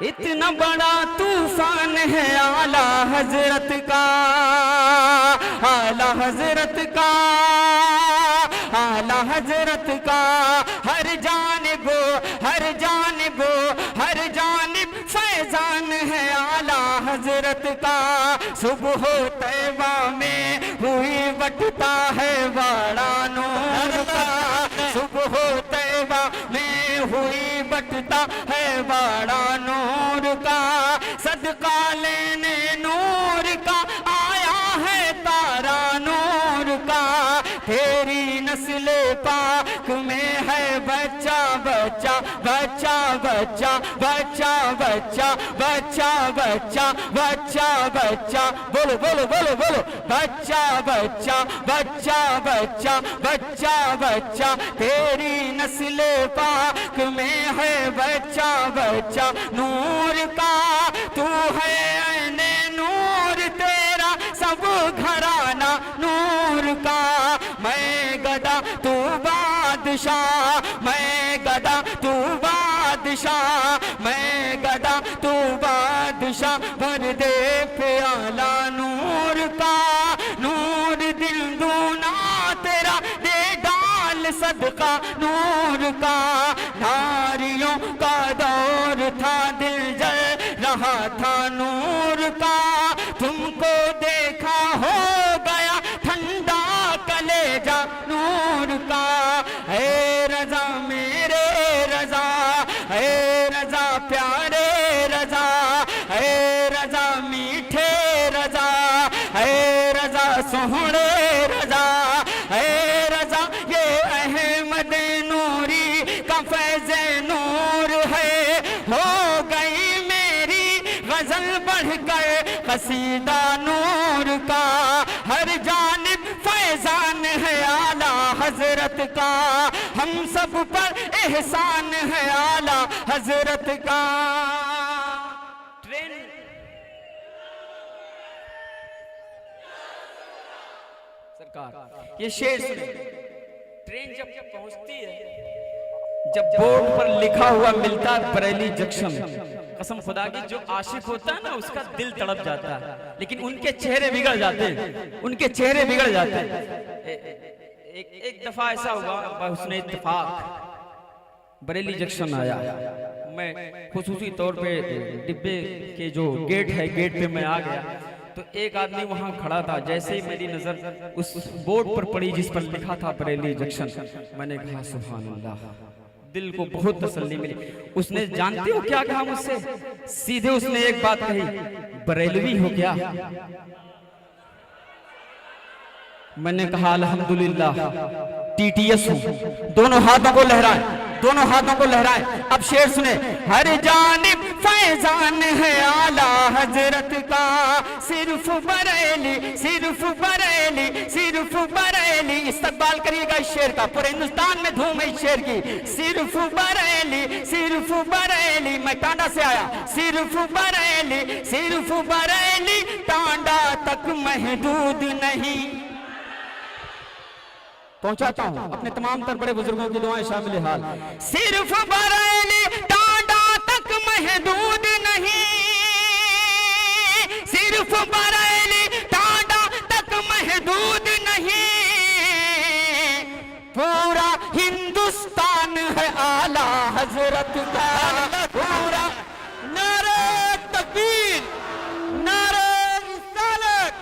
इतना बड़ा तूफान है आला हजरत का, आला हजरत का, आला हजरत का। हर जानिब हर जानिब हर जानिब फैजान है आला हजरत का। सुबह तैबा में हुई बटता है बड़ा नूर का, सुबह तैबा में हुई बटता है बड़ा नूर का। सदका लेने नूर का आया है तारा नूर का। तेरी नस्ल पाक में है बच्चा बच्चा बच्चा बच्चा बच्चा बच्चा बच्चा बच्चा बच्चा बच्चा, बोलो बोलो बोलो बोलो, बच्चा बच्चा बच्चा बच्चा बच्चा बच्चा। तेरी नस्ल पाक में है बच्चा बच्चा नूर का। तू है ऐने नूर, तेरा सब घराना नूर का। मैं गदा तू बादशाह, मैं गदा तू बादशाह, मैं गदा तू बादशाह। भर दे प्याला नूर का, नूर दिल दूना तेरा दे डाल सदका नूर का। नारियों का दौर था दिल जल रहा था नूर का। तुमको देखा हो गया ठंडा कलेजा नूर का। ऐ रजा मेरे रजा, ऐ रजा प्यारे रजा, ऐ रजा मीठे रजा, ऐ रजा सोहणे रजा, ऐ रजा ये अहमद नूरी का फैज़ नूर है। हो गई मेरी गजल बढ़कर कसीदा नूर का। हर जानिब फैजान है आला हजरत का। हम सब पर एहसान है आला हजरत का। ट्रेन सरकार ये शेर सुने। ट्रेन जब पहुंचती है, जब बोर्ड पर लिखा हुआ मिलता है बरेली जंक्शन, कसम खुदा की जो आशिक होता है ना उसका दिल तड़प जाता है, लेकिन उनके चेहरे बिगड़ जाते हैं, उनके चेहरे बिगड़ जाते हैं। एक दफा ऐसा हुआ, उसने इत्तेफाक बरेली जंक्शन आया, मैं खुसूसी तौर पे डिब्बे के जो गेट है गेट पे मैं आ गया, तो एक आदमी वहां खड़ा था। जैसे ही मेरी नजर उस बोर्ड पर पड़ी जिस पर लिखा था बरेली जंक्शन, मैंने कहा सुभान अल्लाह, दिल को बहुत तसल्ली मिली। उसने जानते हो क्या कहा मुझसे? सीधे उसने एक बात कही, बरेलवी हो क्या? मैंने कहा अल्हम्दुलिल्लाह टीटीएस हूं। दोनों हाथों को लहराएं, दोनों हाथों को लहराएं। अब शेर सुने। हर जानिब फैजान है आला हजरत का। सिर्फ बरेली, सिर्फ बरेली, सिर्फ बरेली। इस्तकबाल करिएगा इस शेर का, पूरे हिंदुस्तान में धूम है इस शेर की। सिर्फ बरेली, सिर्फ बरेली। मैं टांडा से आया। सिर्फ बरेली, सिर्फ बरेली। टांडा तक महदूद नहीं। पहुंचाता हूं अपने तमाम तर बड़े बुजुर्गों की दुआएं शामिल हाल। सिर्फ बरेली टांडा तक महदूद नहीं, सिर्फ बरेली टांडा तक महदूद नहीं। पूरा हिंदुस्तान है आला हजरत का। पूरा नारे तकबीर, नारे रिसालत,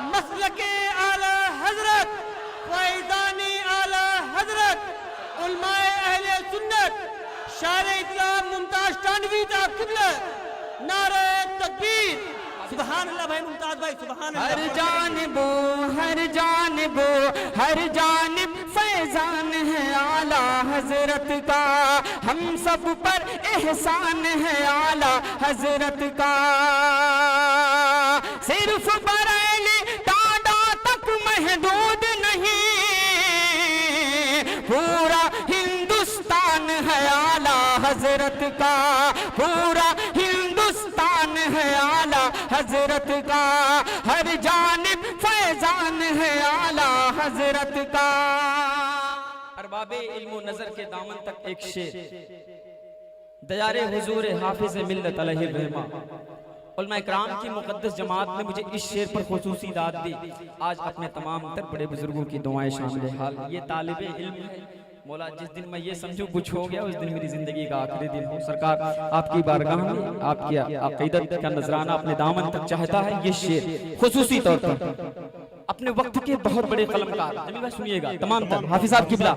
मसलके आला हजरत, फैज़ानी आला हजरत, उलमाए अहले सुन्नत, शायर इस्लाम मुमताज टांडवी दा किबला। नारे तकबीर, सुभान अल्लाह भाई मुमताज भाई, सुभान अल्लाह। हर जानिब, हर जानिब, हर जानिब फैजान है आला हजरत का। हम सब पर एहसान है आला हजरत का। सिर्फ बरेली टांडा तक महदूद नहीं, पूरा हिंदुस्तान है आला हजरत का। पूरा हिंदुस्तान है आला हजरत का। हर जानिब फैजान है आला हजरत का। अरबाबे इल्मो नजर के दामन तक एक शेर, दयारे हुजूर हाफिज मिल्लत अलैहि रहमा उलमा इकराम की मुक़द्दस जमात ने मुझे इस शेर पर खुसूसी दाद दी। आज अपने तमाम तर बड़े बुजुर्गों की दुआएं शामिल हाल। ये तालिब इल्म है। मौला जिस दिन मैं ये समझूं कुछ हो गया, उस दिन मेरी जिंदगी का आखिरी दिन हो। सरकार आपकी बारगाह में आपकी अक़ीदत का नजराना अपने दामन तक चाहता है। ये शेर खुसूसी तौर पर अपने वक्त के बहुत बड़े कलमकार, जमीन भाई सुनिएगा तमाम तर हाफिज साहब किबला,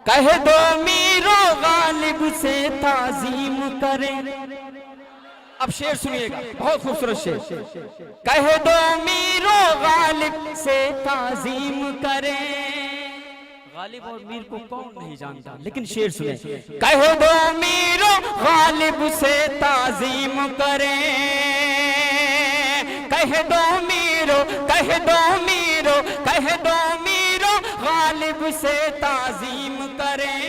कह दो मीरो गालिब से ताजीम करें। अब शेर सुनिएगा, बहुत खूबसूरत शेर। कह दो मीरो गालिब से ताजीम करें। गालिब और मीर को कौन नहीं जानता, लेकिन शेर सुने। कह दो मीरो गालिब से ताजीम करें। कह दो मीरो, कह दो मीरो, कह दो मीरो गालिब से ताजीम करें।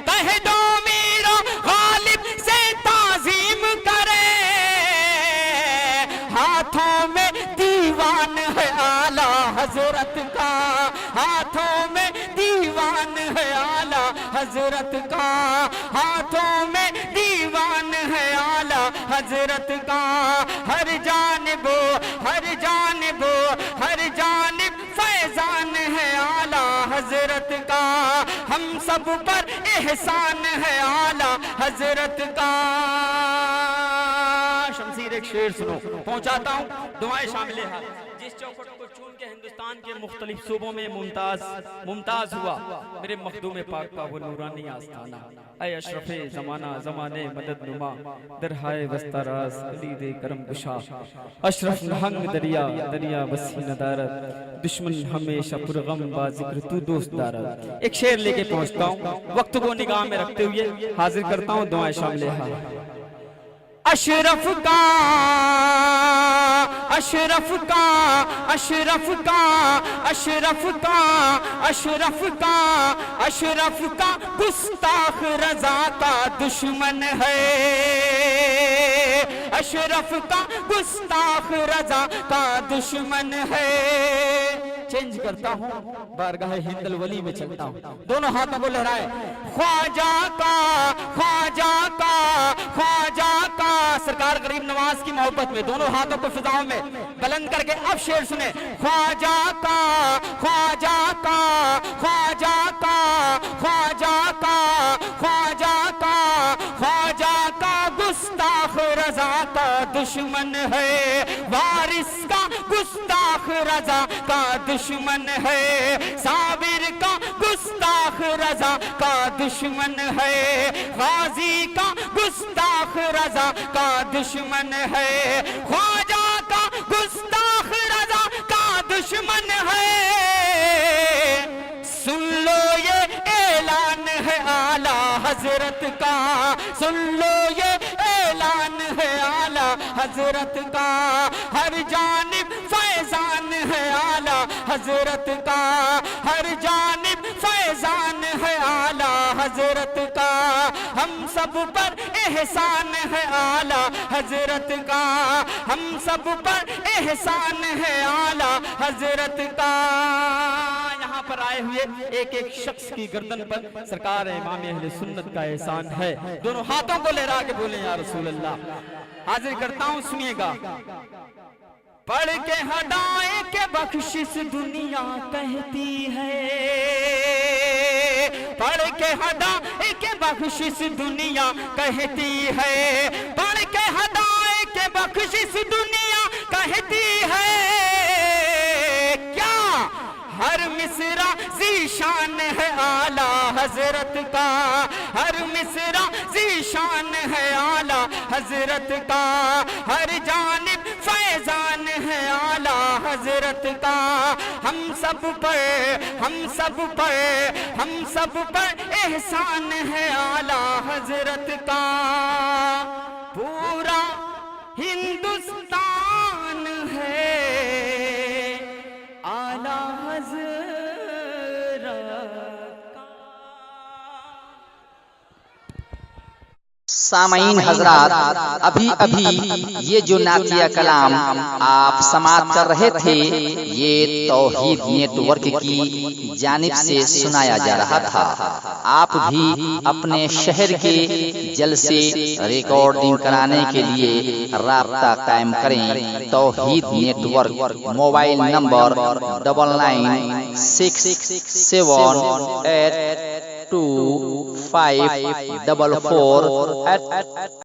कह दो मीरो गालिब से ताजीम करें। हाथों में दीवान है आला हजरत का, हाथों में दीवान है आला हजरत का, हाथों में दीवान है आला हजरत का। हर जानिबो, हर जानिबो, हर जानिब फैजान है आला हजरत का। हम सब पर एहसान है आला हजरत का। शमशीर एक शेर सुनो, पहुंचाता हूँ, दुआएं शामिल है। जिस चौखट को चूम के हिंदुस्तान के मुख्तलिफ सूबों में मुमताज हुआ मेरे मखदूम पाक का वो नूरानी आस्ताना। ऐ अशरफे जमाना ज़माने मदद नुमा, दरहाए वस्ताराज खलीदे करम गुशा। अशरफ नहंग दरिया, दरिया वसी नदारत, दुश्मन हमेशा पुरगम बाजिक्र तू दोस्त दारत। एक शेर लेके पहुंचता हूँ, वक्त को निगाह में रखते हुए हाजिर करता हूँ दुआएं शामिल है। अशरफ का, अशरफ का, अशरफ का, अशरफ का, अशरफ का, अशरफ का गुस्ताख रजा का दुश्मन है। अशरफ का गुस्ताख रजा का दुश्मन है। चेंज करता हूँ, बारगाह हिंदल वली में चलता हूँ, दोनों हाथों को लहराए। ख्वाजा का, ख्वाजा का, ख्वाजा का। सरकार गरीब नवाज की मोहब्बत में दोनों हाथों को फिजाओं में बुलंद करके अब शेर सुने। ख्वाजा का, ख्वाजा का, ख्वाजा का, ख्वाजा का, ख्वाजा का, ख्वाजा का गुस्ताख रजा का दुश्मन है। वारिस का गुस्ताख रजा का दुश्मन है। साबिर का गुस्ताख रजा का दुश्मन है। गाजी का गुस्ताख रजा का दुश्मन है। ख्वाजा का गुस्ताख रजा का दुश्मन है। सुन लो ये ऐलान है आला हजरत का, सुन लो ये ऐलान है आला हजरत का। हर जानिब फैजान है आला हजरत का, हर जानिब फैजान है आला हजरत का। हम सब पर एहसान है आला हजरत का, हम सब पर एहसान है आला हजरत का। यहाँ पर आए हुए एक एक शख्स की गर्दन पर सरकार इमाम अहले सुन्नत का एहसान है। दोनों हाथों को लहरा के बोले या रसूल अल्लाह। हाजिर करता हूँ, सुनिएगा। पढ़ के हटाए के बख्शिश दुनिया कहती है। पढ़ के हटाए के बख्शिश दुनिया कहती है। पढ़ के हटाए के बख्शिश दुनिया कहती है। क्या हर मिसरा ज़ीशान है आला हजरत का, हर मिसरा ज़ीशान है आला हजरत का। हर जानिब फैजान है आला हजरत का। हम सब पर, हम सब पर, हम सब पर एहसान है आला हजरत का। पूरा हिंदुस्तान है आला हजरत का। सामईन हजरात, अभी अभी ये जो नातिया कलाम आप समाप्त कर रहे थे, ये तौहीद नेटवर्क की जानिब से सुनाया जा रहा था। आप भी अपने शहर के जलसे रिकॉर्डिंग कराने के लिए राब्ता कायम करें। तौहीद नेटवर्क, मोबाइल नंबर 9967844544।